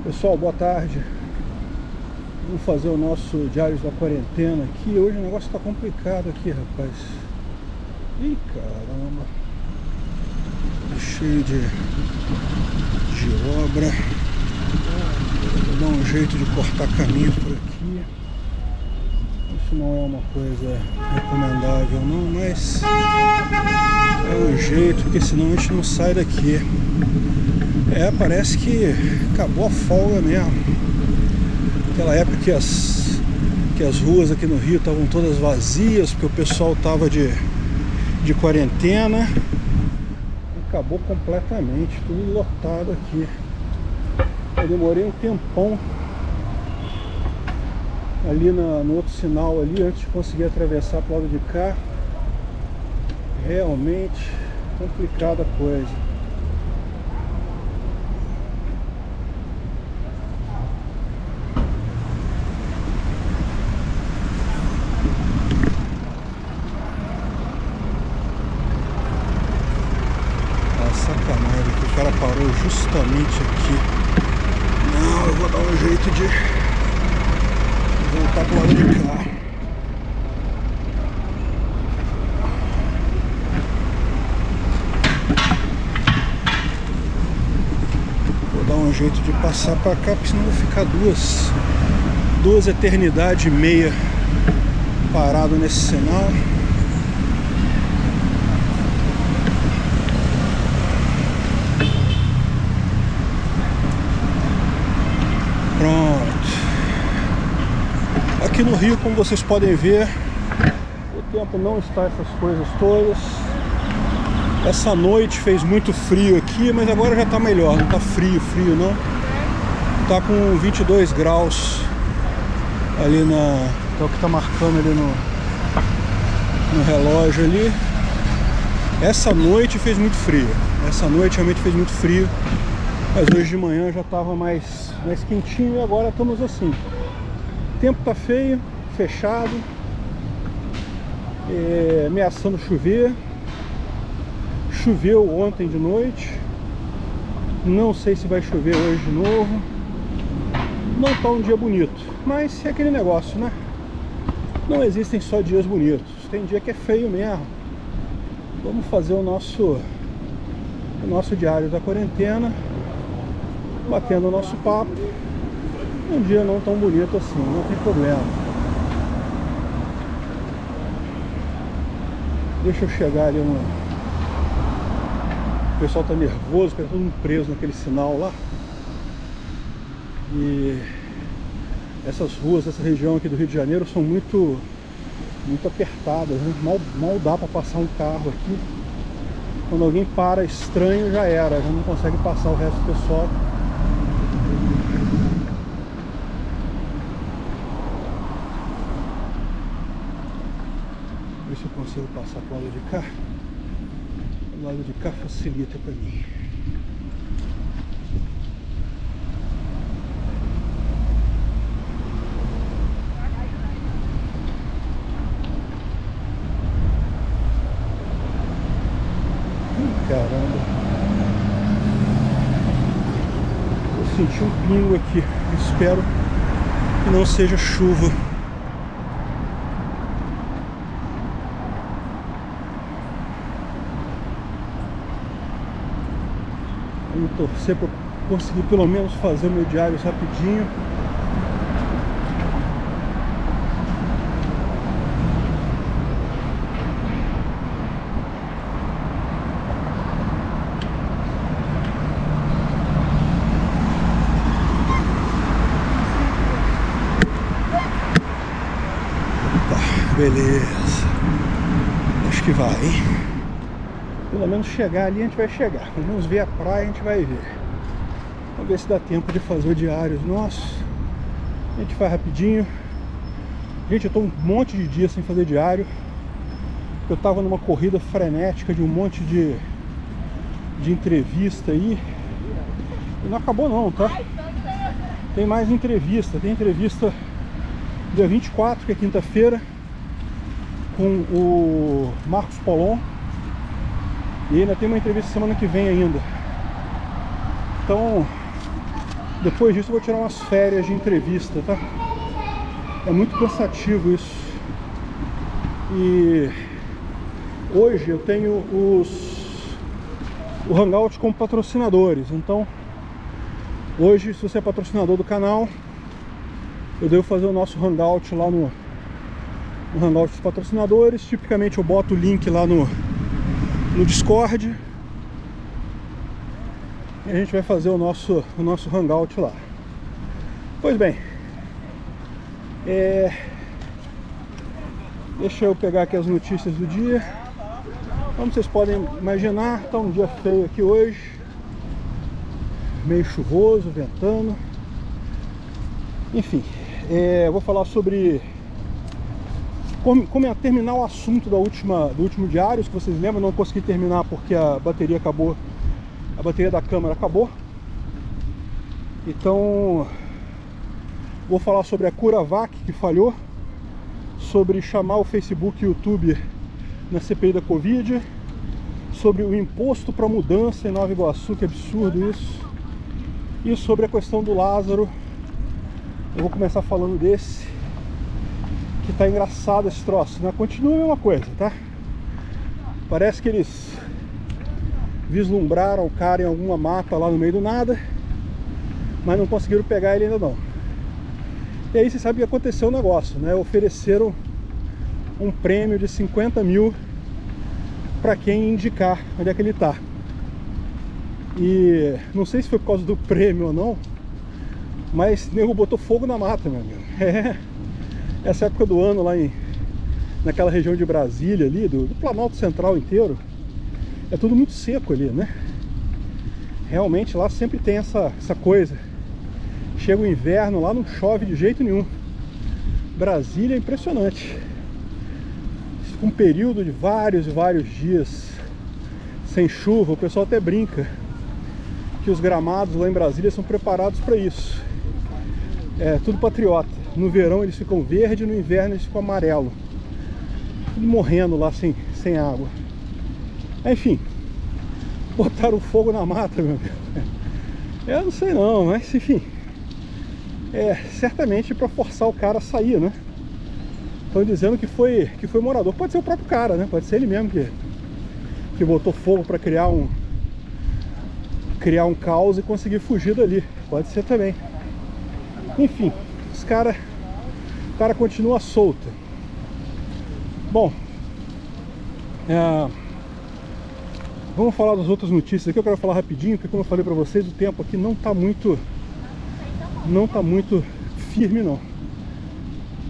Pessoal, boa tarde. Vamos fazer o nosso Diários da Quarentena aqui. Hoje o negócio tá complicado aqui, rapaz. Ih, caramba. Cheio de obra. Vou dar um jeito de cortar caminho por aqui. Isso não é uma coisa recomendável não, mas é um jeito, porque senão a gente não sai daqui. Parece que acabou a folga mesmo. Aquela época que as ruas aqui no Rio estavam todas vazias, porque o pessoal tava de quarentena. Acabou completamente, tudo lotado aqui. Eu demorei um tempão ali no outro sinal ali, antes de conseguir atravessar pro lado de cá. Realmente complicada a coisa. Sacanagem que o cara parou justamente aqui. Não, eu vou dar um jeito de voltar pro lado de cá. Vou dar um jeito de passar pra cá, porque senão vou ficar duas eternidades e meia parado nesse sinal. Pronto. Aqui no Rio, como vocês podem ver, o tempo não está essas coisas todas. Essa noite fez muito frio aqui, mas agora já está melhor. Não está frio não. Está com 22 graus ali é o que está marcando ali no relógio ali. Essa noite fez muito frio. Essa noite realmente fez muito frio. Mas hoje de manhã já estava mais quentinho e agora estamos assim. O tempo tá feio, fechado, ameaçando chover. Choveu ontem de noite. Não sei se vai chover hoje de novo. Não tá um dia bonito, mas é aquele negócio, né? Não existem só dias bonitos, tem dia que é feio mesmo. Vamos fazer o nosso Diário da Quarentena, batendo o nosso papo. Um dia não tão bonito assim, não tem problema. Deixa eu chegar ali no... O pessoal tá nervoso, porque tá todo mundo preso naquele sinal lá. E essas ruas, essa região aqui do Rio de Janeiro são muito apertadas, né? Mal dá para passar um carro aqui. Quando alguém para estranho, já era, já não consegue passar o resto do pessoal. Ver se eu consigo passar pro lado de cá. O lado de cá facilita para mim. Caramba. Eu senti um pingo aqui. Espero que não seja chuva. Vamos torcer para conseguir pelo menos fazer o meu diário rapidinho. Beleza, acho que vai, hein? Pelo menos chegar ali a gente vai chegar. Pelo menos ver a praia a gente vai ver. Vamos ver se dá tempo de fazer o diário nosso. A gente faz rapidinho. Gente, eu tô um monte de dias sem fazer diário. Eu tava numa corrida frenética de um monte de entrevista aí. E não acabou não, tá? Tem mais entrevista. Tem entrevista dia 24, que é quinta-feira, com o Marcos Polon. E ainda tem uma entrevista semana que vem ainda. Então, Depois disso eu vou tirar umas férias de entrevista, tá? É muito cansativo isso. E hoje eu tenho o Hangout com patrocinadores. Então hoje, se você é patrocinador do canal, eu devo fazer o nosso Hangout lá no Hangout dos patrocinadores. Tipicamente eu boto o link lá no Discord e a gente vai fazer o nosso Hangout lá. Pois bem, deixa eu pegar aqui as notícias do dia. Como vocês podem imaginar, tá um dia feio aqui hoje, meio chuvoso, ventando. Enfim, eu vou falar sobre como é terminar o assunto do último diário. Se vocês lembram, não consegui terminar porque a bateria acabou, a bateria da câmera acabou. Então vou falar sobre a CuraVac que falhou, sobre chamar o Facebook e o YouTube na CPI da Covid, sobre o imposto para mudança em Nova Iguaçu, que absurdo isso, e sobre a questão do Lázaro. Eu vou começar falando desse, que tá engraçado esse troço, né? Continua a mesma coisa, tá? Parece que eles vislumbraram o cara em alguma mata lá no meio do nada, mas não conseguiram pegar ele ainda não. E aí você sabe que aconteceu o negócio, né? Ofereceram um prêmio de 50 mil para quem indicar onde é que ele tá. E não sei se foi por causa do prêmio ou não, mas o nego botou fogo na mata, meu amigo. Essa época do ano lá naquela região de Brasília ali, do Planalto Central inteiro, é tudo muito seco ali, né? Realmente lá sempre tem essa coisa. Chega o inverno, lá não chove de jeito nenhum. Brasília é impressionante. Fica um período de vários e vários dias sem chuva. O pessoal até brinca que os gramados lá em Brasília são preparados para isso. É tudo patriota. No verão eles ficam verde, no inverno eles ficam amarelo. Tudo morrendo lá sem água. Enfim, botaram fogo na mata, meu amigo. Eu não sei não, mas enfim, certamente para forçar o cara a sair, né? Estão dizendo que foi morador. Pode ser o próprio cara, né? Pode ser ele mesmo que botou fogo para criar um caos e conseguir fugir dali. Pode ser também. Enfim, o cara continua solto. Bom, vamos falar das outras notícias aqui. Eu quero falar rapidinho, porque como eu falei pra vocês, o tempo aqui não tá muito firme não.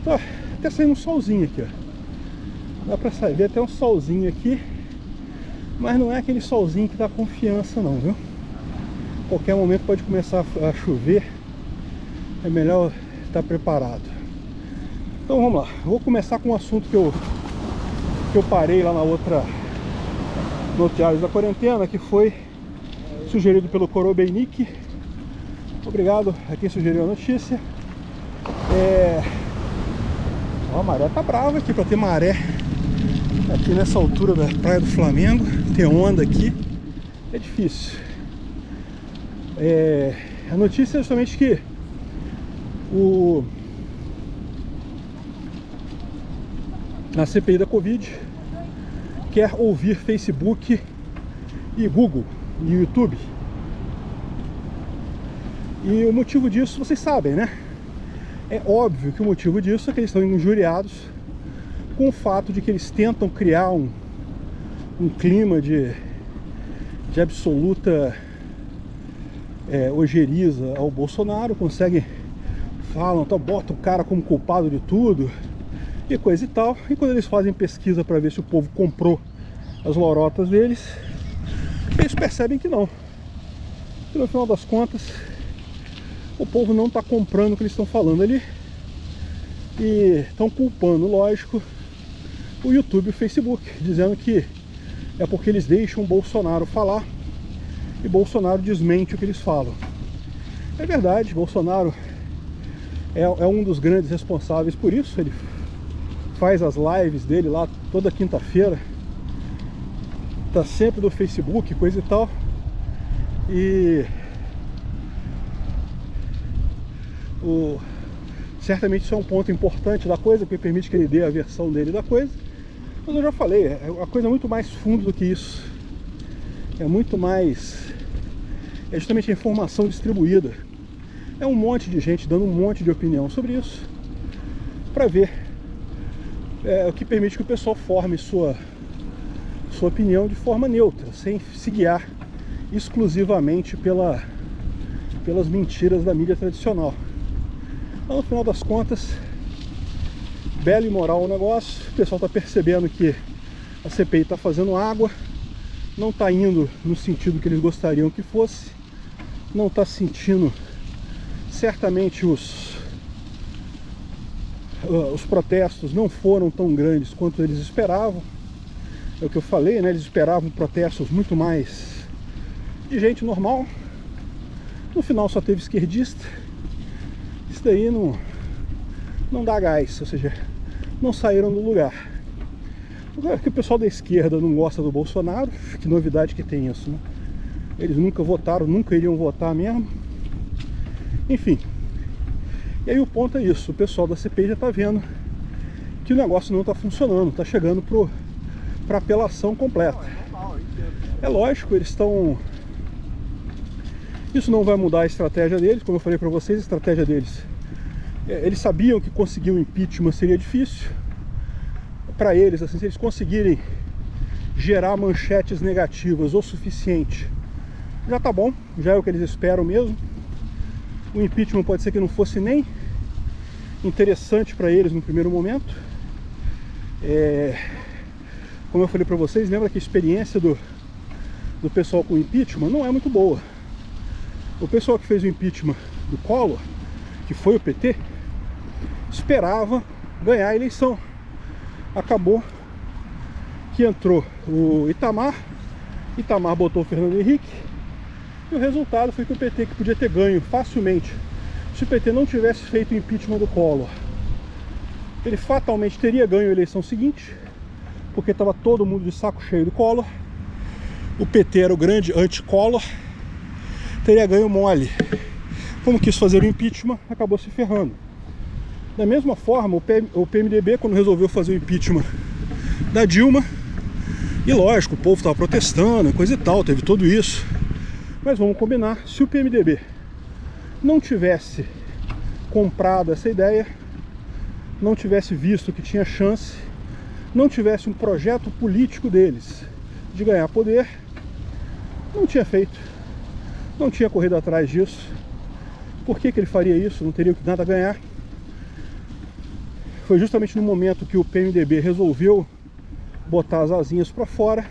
Tá até saindo um solzinho aqui, ó. Dá pra ver até um solzinho aqui, mas não é aquele solzinho que dá confiança não, viu? Qualquer momento pode começar a chover. É melhor estar preparado. Então vamos lá. Eu vou começar com um assunto que eu parei lá no outro diário da quarentena, que foi sugerido pelo Korobeinik. Obrigado a quem sugeriu a notícia. A maré tá brava aqui, para ter maré aqui nessa altura da Praia do Flamengo, ter onda aqui é difícil. A notícia é justamente que a CPI da Covid quer ouvir Facebook e Google e YouTube. E o motivo disso, vocês sabem, né? É óbvio que o motivo disso é que eles estão injuriados com o fato de que eles tentam criar um clima de absoluta ojeriza ao Bolsonaro. Falam, então bota o cara como culpado de tudo e coisa e tal. E quando eles fazem pesquisa para ver se o povo comprou as lorotas deles, eles percebem que não. E no final das contas, o povo não está comprando o que eles estão falando ali. E estão culpando, lógico, o YouTube e o Facebook, dizendo que é porque eles deixam o Bolsonaro falar e Bolsonaro desmente o que eles falam. É verdade, Bolsonaro é um dos grandes responsáveis por isso. Ele faz as lives dele lá toda quinta-feira, tá sempre no Facebook, coisa e tal. E Certamente isso é um ponto importante da coisa, porque permite que ele dê a versão dele da coisa. Mas eu já falei, a coisa é muito mais fundo do que isso. É muito mais... É justamente a informação distribuída. É um monte de gente dando um monte de opinião sobre isso, para ver o que permite que o pessoal forme sua opinião de forma neutra, sem se guiar exclusivamente pelas mentiras da mídia tradicional. Então, no final das contas, belo e moral o negócio. O pessoal está percebendo que a CPI está fazendo água, não está indo no sentido que eles gostariam que fosse, não está sentindo certamente os protestos não foram tão grandes quanto eles esperavam. É o que eu falei, né? Eles esperavam protestos muito mais de gente normal. No final só teve esquerdista. Isso daí não dá gás, ou seja, não saíram do lugar. Agora que o pessoal da esquerda não gosta do Bolsonaro, que novidade que tem isso, né? Eles nunca votaram, nunca iriam votar mesmo. Enfim. E aí o ponto é isso, o pessoal da CPI já está vendo que o negócio não está funcionando, está chegando para apelação completa. É lógico, eles estão... Isso não vai mudar a estratégia deles, como eu falei para vocês, a estratégia deles... Eles sabiam que conseguir um impeachment seria difícil. Para eles, assim, se eles conseguirem gerar manchetes negativas o suficiente, já tá bom, já é o que eles esperam mesmo. O impeachment pode ser que não fosse nem interessante para eles no primeiro momento. Como eu falei para vocês, lembra que a experiência do pessoal com o impeachment não é muito boa. O pessoal que fez o impeachment do Collor, que foi o PT, esperava ganhar a eleição. Acabou que entrou o Itamar botou o Fernando Henrique, e o resultado foi que o PT, que podia ter ganho facilmente, se o PT não tivesse feito o impeachment do Collor, ele fatalmente teria ganho a eleição seguinte, porque estava todo mundo de saco cheio do Collor. O PT era o grande anti-Collor, teria ganho mole. Como quis fazer o impeachment, acabou se ferrando. Da mesma forma, o PMDB, quando resolveu fazer o impeachment da Dilma, e lógico, o povo estava protestando, coisa e tal, teve tudo isso. Mas vamos combinar, se o PMDB não tivesse comprado essa ideia, não tivesse visto que tinha chance, não tivesse um projeto político deles de ganhar poder, não tinha feito, não tinha corrido atrás disso. Por que ele faria isso? Não teria nada a ganhar. Foi justamente no momento que o PMDB resolveu botar as asinhas para fora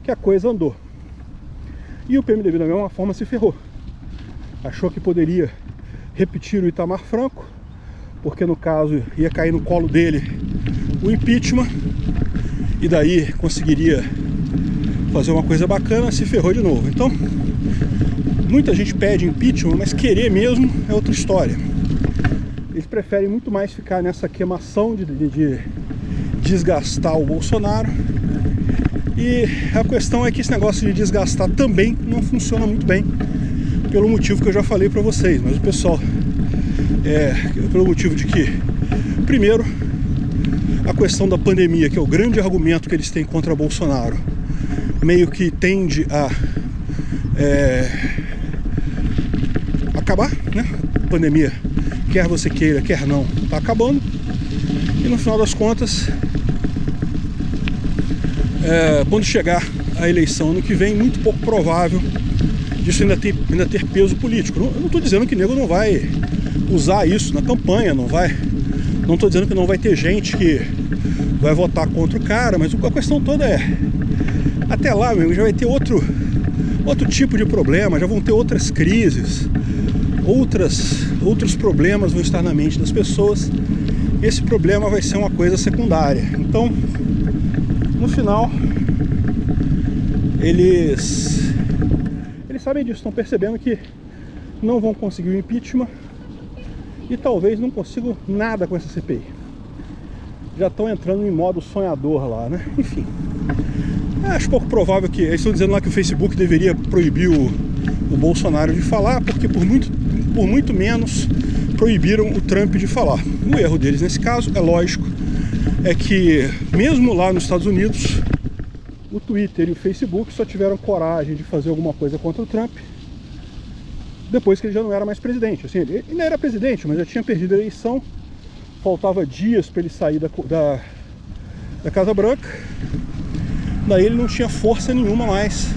que a coisa andou. E o PMDB da mesma forma se ferrou. Achou que poderia repetir o Itamar Franco, porque no caso ia cair no colo dele o impeachment, e daí conseguiria fazer uma coisa bacana, se ferrou de novo. Então, muita gente pede impeachment, mas querer mesmo é outra história. Eles preferem muito mais ficar nessa queimação de desgastar o Bolsonaro. E a questão é que esse negócio de desgastar também não funciona muito bem, pelo motivo que eu já falei para vocês. Mas o pessoal, pelo motivo de que, primeiro, a questão da pandemia, que é o grande argumento que eles têm contra Bolsonaro, meio que tende a acabar, né? A pandemia, quer você queira, quer não, tá acabando. E no final das contas, quando chegar a eleição ano que vem, muito pouco provável disso ainda ter peso político. Eu não estou dizendo que o nego não vai usar isso na campanha, não estou dizendo que não vai ter gente que vai votar contra o cara, mas a questão toda é, até lá, meu, já vai ter outro tipo de problema, já vão ter outras crises, outros problemas vão estar na mente das pessoas. Esse problema vai ser uma coisa secundária. Então, no final, eles sabem disso, estão percebendo que não vão conseguir o impeachment e talvez não consigam nada com essa CPI. Já estão entrando em modo sonhador lá, né? Enfim, acho pouco provável que... Eles estão dizendo lá que o Facebook deveria proibir o Bolsonaro de falar, porque por muito menos proibiram o Trump de falar. O erro deles nesse caso, é lógico, é que mesmo lá nos Estados Unidos, o Twitter e o Facebook só tiveram coragem de fazer alguma coisa contra o Trump depois que ele já não era mais presidente. Assim, ele não era presidente, mas já tinha perdido a eleição, faltava dias para ele sair da Casa Branca, daí ele não tinha força nenhuma mais.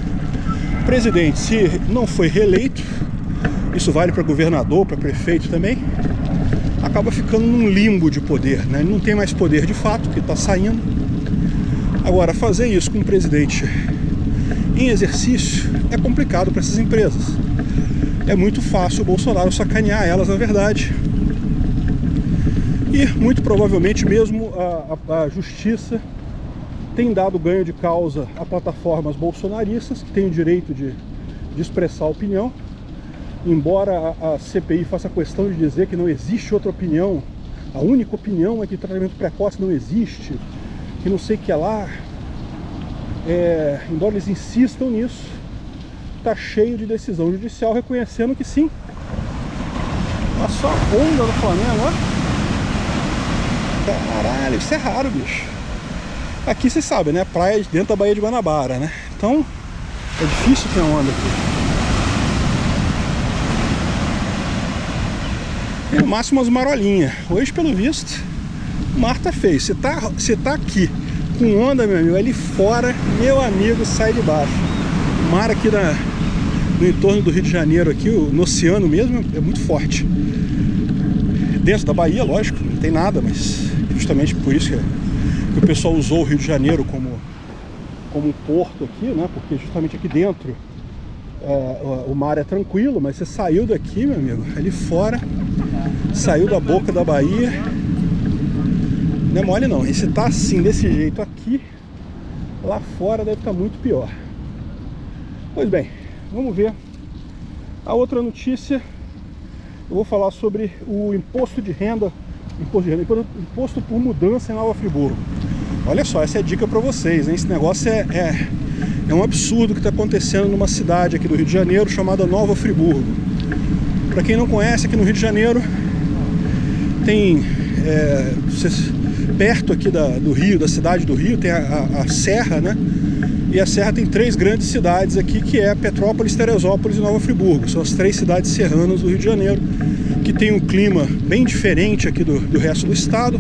Presidente, se não foi reeleito, isso vale para governador, para prefeito também, acaba ficando num limbo de poder, né? Ele não tem mais poder de fato, porque está saindo. Agora, fazer isso com um presidente em exercício é complicado para essas empresas. É muito fácil o Bolsonaro sacanear elas, na verdade. E muito provavelmente mesmo a justiça tem dado ganho de causa a plataformas bolsonaristas, que têm o direito de expressar opinião. Embora a CPI faça questão de dizer que não existe outra opinião, a única opinião é que tratamento precoce não existe, que não sei o que é lá. Embora eles insistam nisso, está cheio de decisão judicial reconhecendo que sim. Olha só a onda do Flamengo, ó. Caralho, isso é raro, bicho. Aqui vocês sabem, né? Praia dentro da Baía de Guanabara, né? Então é difícil ter onda aqui. Tem no máximo umas marolinhas. Hoje, pelo visto, o mar tá feio. Você tá aqui com onda, meu amigo, ali fora, meu amigo, sai de baixo. O mar aqui no entorno do Rio de Janeiro, aqui, no oceano mesmo, é muito forte. Dentro da Bahia, lógico, não tem nada, mas justamente por isso que o pessoal usou o Rio de Janeiro como um porto aqui, né? Porque justamente aqui dentro o mar é tranquilo, mas você saiu daqui, meu amigo, ali fora, saiu da boca da Bahia, não é mole não. E se tá assim, desse jeito aqui, lá fora deve estar muito pior. Pois bem, vamos ver a outra notícia. Eu vou falar sobre o imposto de renda, imposto por mudança em Nova Friburgo. Olha só, essa é a dica para vocês, hein? Esse negócio é um absurdo que está acontecendo numa cidade aqui do Rio de Janeiro chamada Nova Friburgo. Para quem não conhece, aqui no Rio de Janeiro tem perto aqui do Rio, da cidade do Rio, tem a Serra, né? E a Serra tem 3 grandes cidades aqui, que é Petrópolis, Teresópolis e Nova Friburgo. São as 3 cidades serranas do Rio de Janeiro, que tem um clima bem diferente aqui do resto do estado.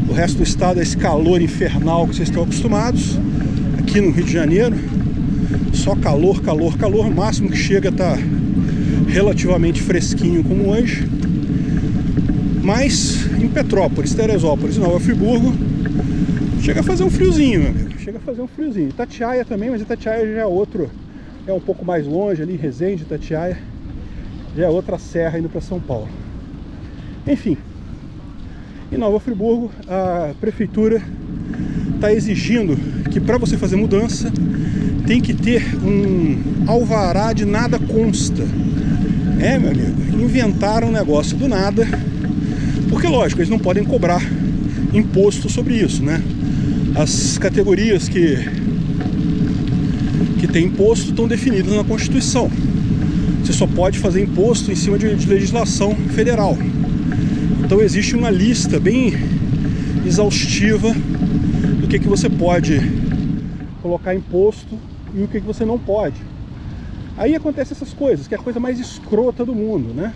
O resto do estado é esse calor infernal que vocês estão acostumados. Aqui no Rio de Janeiro, só calor, calor, calor. O máximo que chega tá relativamente fresquinho como hoje. Mas em Petrópolis, Teresópolis e Nova Friburgo chega a fazer um friozinho, meu amigo. Chega a fazer um friozinho. Itatiaia também, mas Itatiaia já é um pouco mais longe ali, Resende, Itatiaia. Já é outra serra indo para São Paulo. Enfim, em Nova Friburgo a prefeitura está exigindo que para você fazer mudança tem que ter um alvará de nada consta. Meu amigo, inventaram um negócio do nada, porque lógico, eles não podem cobrar imposto sobre isso, né? As categorias que tem imposto estão definidas na Constituição. Você só pode fazer imposto em cima de legislação federal. Então existe uma lista bem exaustiva do que você pode colocar imposto e o que você não pode. Aí acontece essas coisas, que é a coisa mais escrota do mundo, né?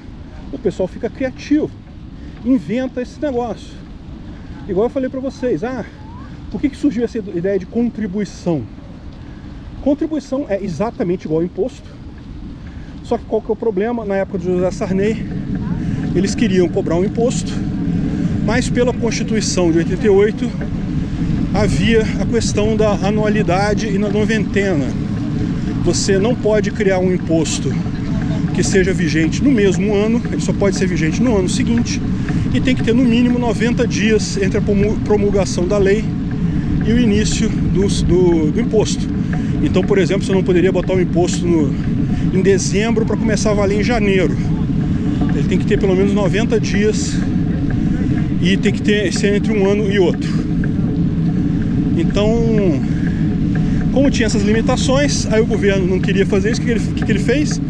O pessoal fica criativo, inventa esse negócio. Igual eu falei para vocês, por que surgiu essa ideia de contribuição? Contribuição é exatamente igual ao imposto, só que qual que é o problema? Na época de José Sarney, eles queriam cobrar um imposto, mas pela Constituição de 88 havia a questão da anualidade e na noventena. Você não pode criar um imposto que seja vigente no mesmo ano, ele só pode ser vigente no ano seguinte, e tem que ter no mínimo 90 dias entre a promulgação da lei e o início do imposto. Então, por exemplo, você não poderia botar o imposto em dezembro para começar a valer em janeiro. Ele tem que ter pelo menos 90 dias e tem que ser entre um ano e outro. Então, como tinha essas limitações, aí o governo não queria fazer isso. O que ele fez?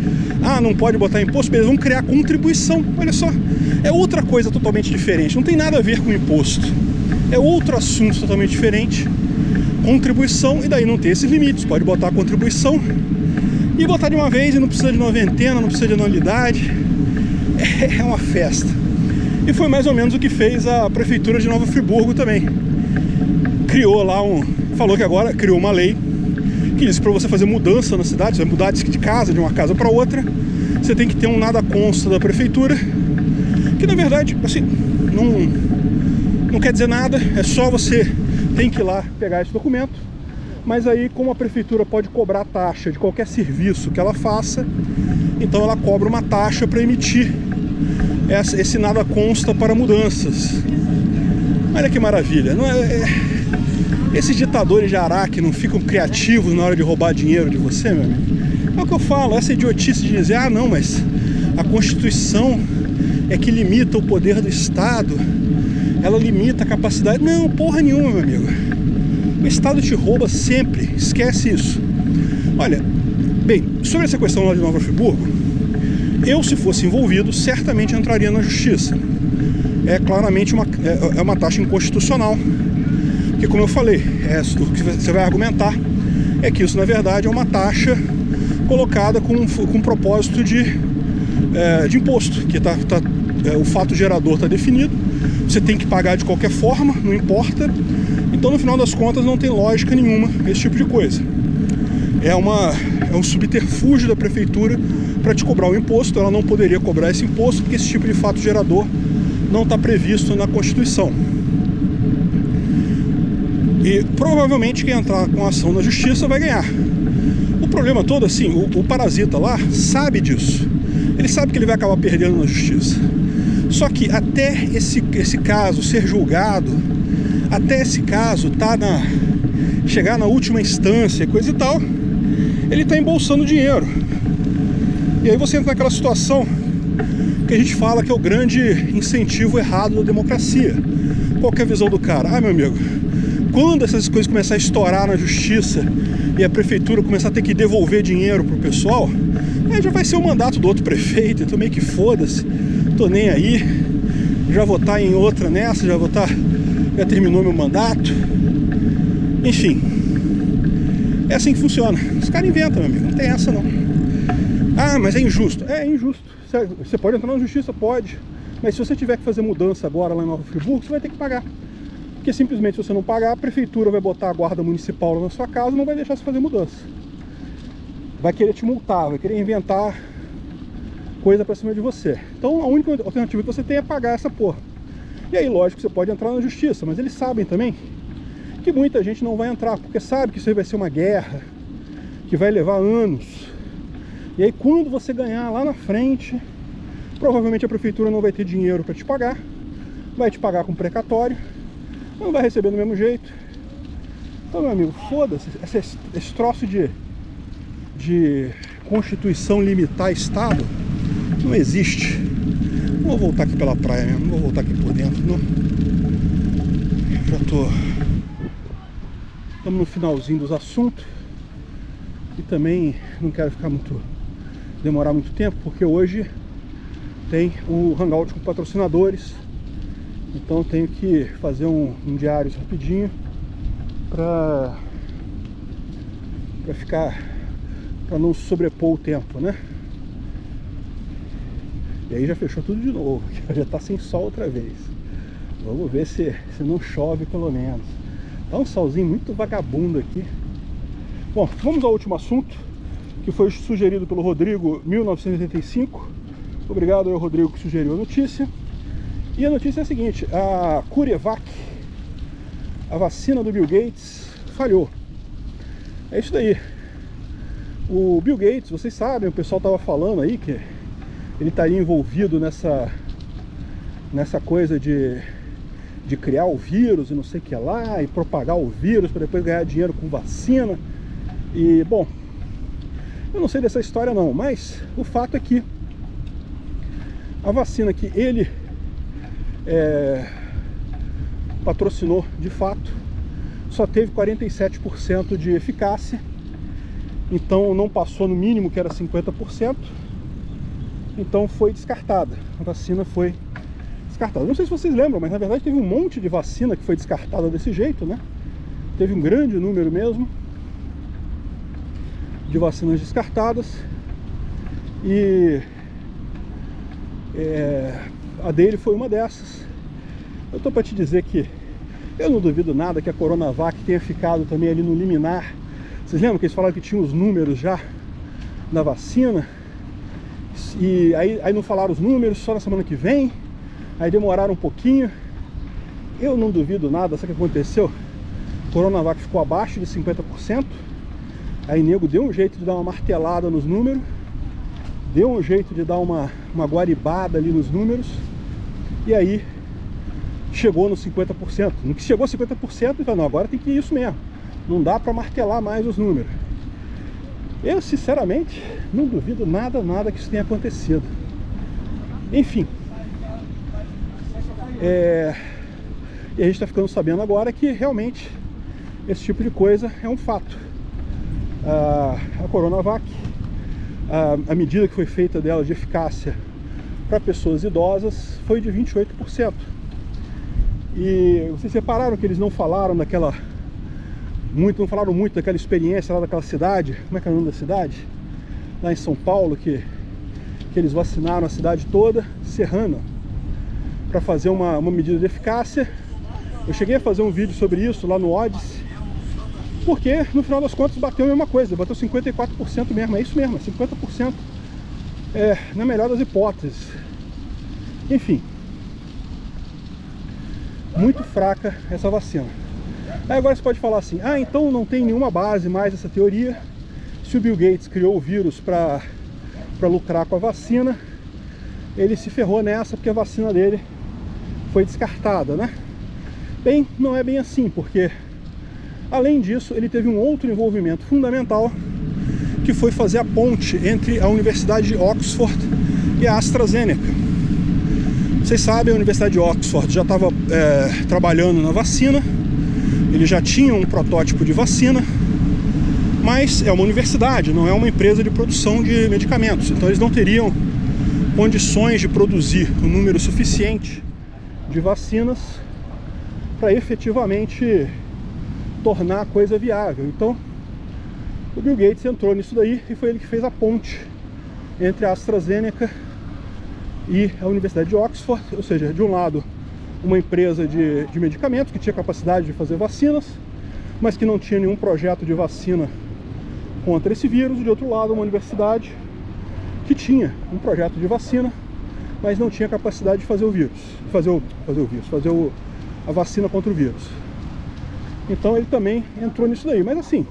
Ah, não pode botar imposto, beleza, vamos criar contribuição. Olha só, é outra coisa totalmente diferente, não tem nada a ver com imposto. É outro assunto totalmente diferente. Contribuição, e daí não tem esses limites, pode botar a contribuição e botar de uma vez, e não precisa de noventena, não precisa de anualidade. É uma festa. E foi mais ou menos o que fez a Prefeitura de Nova Friburgo também. Criou lá falou que agora criou uma lei que diz que para você fazer mudança na cidade, você vai mudar de casa, de uma casa para outra, você tem que ter um nada consta da prefeitura, que na verdade, assim, não quer dizer nada, é só você tem que ir lá pegar esse documento, mas aí como a prefeitura pode cobrar taxa de qualquer serviço que ela faça, então ela cobra uma taxa para emitir esse nada consta para mudanças. Olha que maravilha, não é... Esses ditadores de Araque não ficam criativos na hora de roubar dinheiro de você, meu amigo? É o que eu falo, essa idiotice de dizer, ah não, mas a Constituição é que limita o poder do Estado, ela limita a capacidade. Não, porra nenhuma, meu amigo. O Estado te rouba sempre, esquece isso. Olha, bem, sobre essa questão lá de Nova Friburgo, eu, se fosse envolvido, certamente entraria na justiça. É claramente uma taxa inconstitucional. Porque, como eu falei, o que você vai argumentar é que isso, na verdade, é uma taxa colocada com propósito de imposto, que o fato gerador está definido, você tem que pagar de qualquer forma, não importa. Então, no final das contas, não tem lógica nenhuma esse tipo de coisa. É um subterfúgio da prefeitura para te cobrar o imposto. Ela não poderia cobrar esse imposto porque esse tipo de fato gerador não está previsto na Constituição. E provavelmente quem entrar com ação na justiça vai ganhar. O problema todo, assim, o parasita lá sabe disso. Ele sabe que ele vai acabar perdendo na justiça. Só que até esse caso ser julgado, até esse caso chegar na última instância, coisa e tal, ele está embolsando dinheiro. E aí você entra naquela situação que a gente fala que é o grande incentivo errado da democracia. Qual que é a visão do cara? Ah, meu amigo, quando essas coisas começarem a estourar na justiça e a prefeitura começar a ter que devolver dinheiro pro pessoal, aí já vai ser o mandato do outro prefeito, então meio que foda-se, tô nem aí, já vou estar em outra nessa, já terminou meu mandato. Enfim, é assim que funciona. Os caras inventam, meu amigo, não tem essa não. Ah, mas é injusto. É injusto. Você pode entrar na justiça? Pode. Mas se você tiver que fazer mudança agora lá em Nova Friburgo, você vai ter que pagar. Porque simplesmente se você não pagar, a prefeitura vai botar a guarda municipal lá na sua casa e não vai deixar você fazer mudança. Vai querer te multar, vai querer inventar coisa pra cima de você. Então a única alternativa que você tem é pagar essa porra. E aí, lógico, você pode entrar na justiça, mas eles sabem também que muita gente não vai entrar, porque sabe que isso aí vai ser uma guerra, que vai levar anos. E aí quando você ganhar lá na frente, provavelmente a prefeitura não vai ter dinheiro para te pagar, vai te pagar com precatório, não vai receber do mesmo jeito. Então, meu amigo, foda-se, esse troço de Constituição limitar Estado não existe. Não vou voltar aqui pela praia mesmo, não vou voltar aqui por dentro, não. Já estamos no finalzinho dos assuntos e também não quero demorar muito tempo, porque hoje tem o hangout com patrocinadores, então tenho que fazer um diário rapidinho para não sobrepor o tempo, né? E aí já fechou tudo de novo, já tá sem sol outra vez. Vamos ver se não chove pelo menos. Tá um solzinho muito vagabundo aqui. Bom, vamos ao último assunto, que foi sugerido pelo Rodrigo 1985. Obrigado ao Rodrigo que sugeriu a notícia. E a notícia é a seguinte: a CureVac, a vacina do Bill Gates, falhou. É isso daí. O Bill Gates, vocês sabem, o pessoal estava falando aí que ele estaria envolvido nessa coisa de criar o vírus e não sei o que lá, e propagar o vírus para depois ganhar dinheiro com vacina. E, bom, eu não sei dessa história não, mas o fato é que a vacina que ele patrocinou de fato só teve 47% de eficácia, então não passou no mínimo, que era 50%. Então foi descartada, a vacina foi descartada. Não sei se vocês lembram, mas na verdade teve um monte de vacina que foi descartada desse jeito, né? Teve um grande número mesmo de vacinas descartadas. E a dele foi uma dessas. Eu tô para te dizer que eu não duvido nada que a Coronavac tenha ficado também ali no liminar. Vocês lembram que eles falaram que tinham os números já da vacina? E aí não falaram os números, só na semana que vem. Aí demoraram um pouquinho. Eu não duvido nada, sabe o que aconteceu? A Coronavac ficou abaixo de 50%. Aí nego deu um jeito de dar uma martelada nos números. Deu um jeito de dar uma guaribada ali nos números. E aí chegou nos 50%. No que chegou a 50%, ele falou, não, agora tem que ir isso mesmo. Não dá para martelar mais os números. Eu, sinceramente, não duvido nada que isso tenha acontecido. Enfim. E a gente está ficando sabendo agora que realmente esse tipo de coisa é um fato. A Coronavac, a medida que foi feita dela de eficácia para pessoas idosas foi de 28%. E vocês repararam que eles não falaram daquela... não falaram muito daquela experiência lá daquela cidade. Como é que é o nome da cidade? Lá em São Paulo, que eles vacinaram a cidade toda, Serrana, para fazer uma medida de eficácia. Eu cheguei a fazer um vídeo sobre isso lá no Odyssey, porque no final das contas bateu a mesma coisa, bateu 54% mesmo, é isso mesmo, 50% na melhor das hipóteses. Enfim, muito fraca essa vacina. Aí agora você pode falar assim, então não tem nenhuma base mais essa teoria. Se o Bill Gates criou o vírus para lucrar com a vacina, ele se ferrou nessa porque a vacina dele foi descartada, né? Bem, não é bem assim, porque além disso, ele teve um outro envolvimento fundamental, que foi fazer a ponte entre a Universidade de Oxford e a AstraZeneca. Vocês sabem, a Universidade de Oxford já estava trabalhando na vacina, ele já tinha um protótipo de vacina, mas é uma universidade, não é uma empresa de produção de medicamentos, então eles não teriam condições de produzir um número suficiente de vacinas para efetivamente tornar a coisa viável. Então o Bill Gates entrou nisso daí e foi ele que fez a ponte entre a AstraZeneca e a Universidade de Oxford, ou seja, de um lado uma empresa de medicamentos que tinha capacidade de fazer vacinas, mas que não tinha nenhum projeto de vacina contra esse vírus, e de outro lado uma universidade que tinha um projeto de vacina, mas não tinha capacidade de fazer o vírus, a vacina contra o vírus. Então ele também entrou nisso daí, mas assim,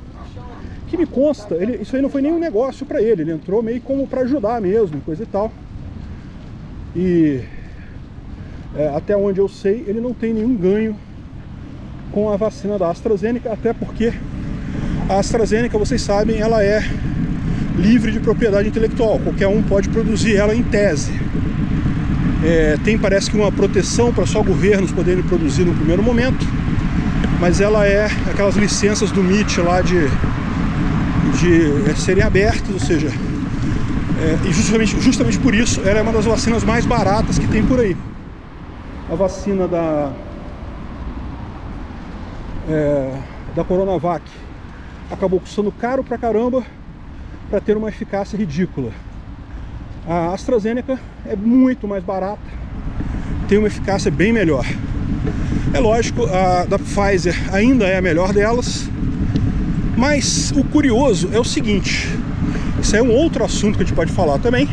que me consta, isso aí não foi nenhum negócio para ele, ele entrou meio como para ajudar mesmo, coisa e tal. E até onde eu sei, ele não tem nenhum ganho com a vacina da AstraZeneca, até porque a AstraZeneca, vocês sabem, ela é livre de propriedade intelectual, qualquer um pode produzir ela em tese. Tem, parece que, uma proteção para só governos poderem produzir no primeiro momento, mas ela é aquelas licenças do MIT lá de serem abertas, ou seja, e justamente por isso ela é uma das vacinas mais baratas que tem por aí. A vacina da Coronavac acabou custando caro pra caramba para ter uma eficácia ridícula. A AstraZeneca é muito mais barata, tem uma eficácia bem melhor. É lógico, a da Pfizer ainda é a melhor delas, mas o curioso é o seguinte, isso é um outro assunto que a gente pode falar também,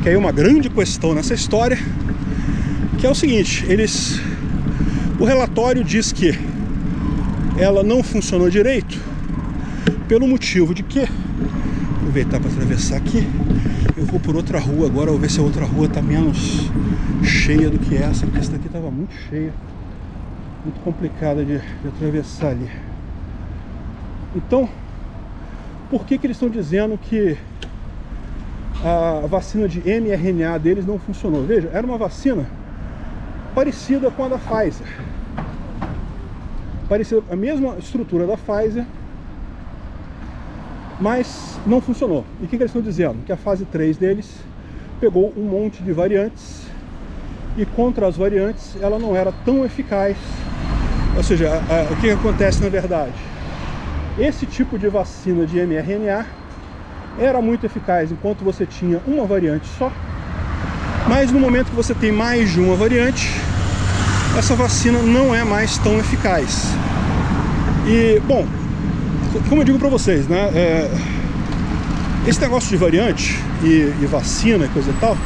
que é uma grande questão nessa história, que é o seguinte, o relatório diz que ela não funcionou direito pelo motivo de que, vou aproveitar para atravessar aqui, eu vou por outra rua agora, vou ver se a outra rua está menos cheia do que essa, porque essa daqui estava muito cheia, muito complicada de atravessar ali. Então, por que eles estão dizendo que a vacina de mRNA deles não funcionou? Veja, era uma vacina parecida com a da Pfizer, parecida, a mesma estrutura da Pfizer, mas não funcionou. E o que eles estão dizendo? Que a fase 3 deles pegou um monte de variantes e contra as variantes ela não era tão eficaz. Ou seja, o que acontece na verdade? Esse tipo de vacina de mRNA era muito eficaz enquanto você tinha uma variante só, mas no momento que você tem mais de uma variante, essa vacina não é mais tão eficaz. E, bom, como eu digo pra vocês, né, esse negócio de variante e vacina e coisa e tal,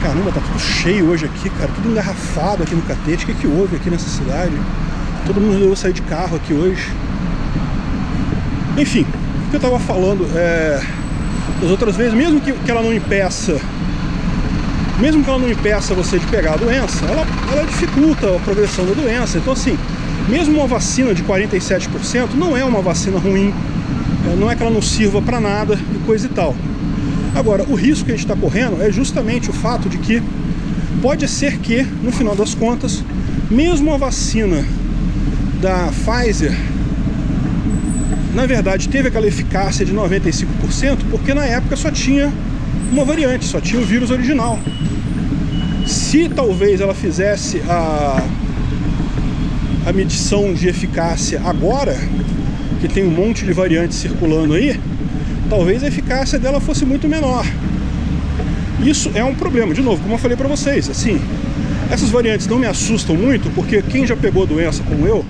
caramba, tá tudo cheio hoje aqui, cara, tudo engarrafado aqui no Catete. O que houve aqui nessa cidade? Todo mundo resolveu sair de carro aqui hoje. Enfim, o que eu tava falando das outras vezes, mesmo que ela não impeça, você de pegar a doença, ela dificulta a progressão da doença. Então assim, mesmo uma vacina de 47% não é uma vacina ruim, não é que ela não sirva para nada e coisa e tal. Agora, o risco que a gente está correndo é justamente o fato de que pode ser que, no final das contas, mesmo a vacina da Pfizer, na verdade, teve aquela eficácia de 95%, porque na época só tinha uma variante, só tinha o vírus original. Se talvez ela fizesse a medição de eficácia agora, que tem um monte de variantes circulando aí, talvez a eficácia dela fosse muito menor. Isso é um problema. De novo, como eu falei pra vocês, assim, essas variantes não me assustam muito, porque quem já pegou a doença como eu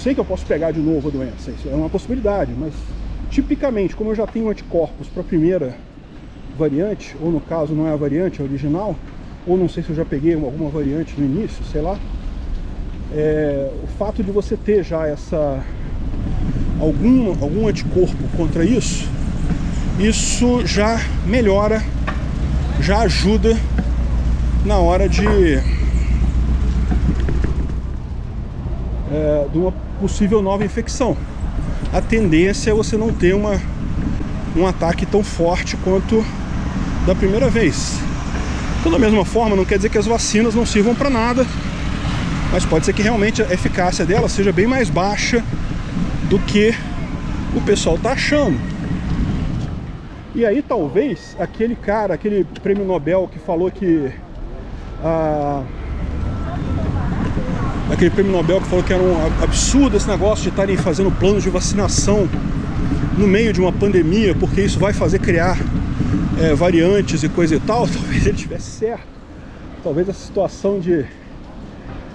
sei que eu posso pegar de novo a doença, isso é uma possibilidade, mas tipicamente, como eu já tenho anticorpos para a primeira variante, ou no caso não é a variante, é a original, ou não sei se eu já peguei alguma variante no início, sei lá, o fato de você ter já algum anticorpo contra isso já melhora, já ajuda na hora de uma possível nova infecção. A tendência é você não ter um ataque tão forte quanto da primeira vez. Então, da mesma forma, não quer dizer que as vacinas não sirvam para nada, mas pode ser que realmente a eficácia dela seja bem mais baixa do que o pessoal está achando. E aí talvez aquele prêmio Nobel que falou que era um absurdo esse negócio de estarem fazendo planos de vacinação no meio de uma pandemia, porque isso vai fazer criar variantes e coisa e tal, talvez ele tivesse certo. Talvez a situação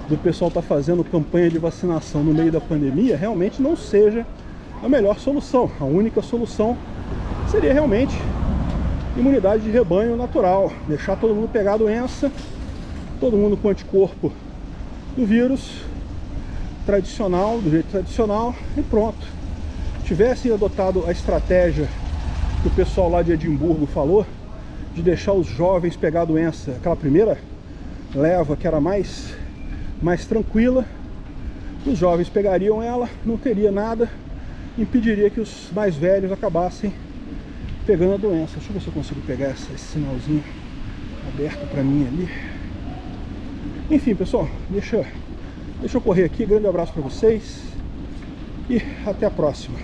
do pessoal estar fazendo campanha de vacinação no meio da pandemia realmente não seja a melhor solução. A única solução seria realmente imunidade de rebanho natural, deixar todo mundo pegar a doença, todo mundo com anticorpo do vírus tradicional, do jeito tradicional, e pronto. Tivessem adotado a estratégia que o pessoal lá de Edimburgo falou, de deixar os jovens pegar a doença, aquela primeira leva que era mais tranquila, os jovens pegariam ela, não teria nada, impediria que os mais velhos acabassem pegando a doença. Deixa eu ver se eu consigo pegar esse sinalzinho aberto pra mim ali. Enfim, pessoal, deixa eu correr aqui. Grande abraço pra vocês e até a próxima.